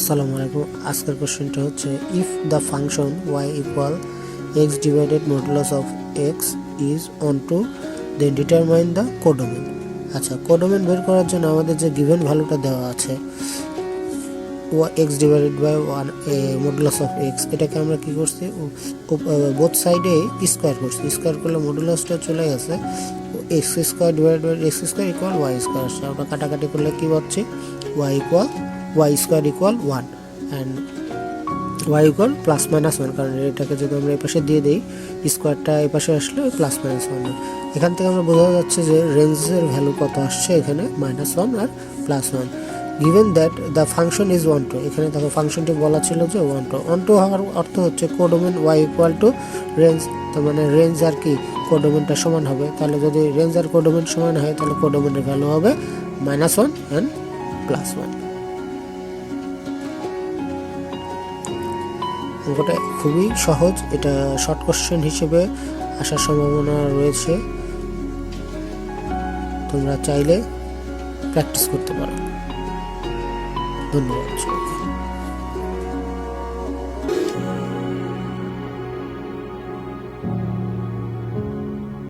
আসসালামু আলাইকুম। আজকের কোশ্চেনটা হচ্ছে if the function y equal x divided modulus of x is onto then determine the codomain. আচ্ছা, কোডোমেন বের করার জন্য আমাদের যে গিভেন ভ্যালুটা দেওয়া আছে x divided by one modulus of x, এটাকে আমরা কি করছি, বোথ সাইডে স্কোয়ার করছি। স্কোয়ার করলে মডুলাসটা চলে গেছে, x square divide by x square equal y square আসছে। আমরা কাটাকাটি করলে কি পাচ্ছি, y square equal one and y equal plus minus one, কারণ এটাকে যদি আমরা এই পাশে দিয়ে দিই স্কোয়ারটা এই পাশে আসলে প্লাস মাইনাস ওয়ান। এখান থেকে আমরা বোঝা যাচ্ছে যে রেঞ্জের ভ্যালু কত আসছে, এখানে মাইনাস ওয়ান আর plus one. Given that the function is one to, এখানে দেখো ফাংশনটি বলা ছিল যে ওয়ান টু হওয়ার অর্থ হচ্ছে codomain y equal to range, তার মানে রেঞ্জ আর কি কোডোমেনটা সমান হবে। তাহলে যদি রেঞ্জ আর কোডোমেন সমান হয় তাহলে কোডোমেনের ভ্যালু হবে minus one and plus one. অঙ্কটা খুবই সহজ, এটা শর্ট কোশ্চেন হিসেবে আসার সম্ভাবনা রয়েছে, তোমরা চাইলে প্র্যাকটিস করতে পারো। ধন্যবাদ।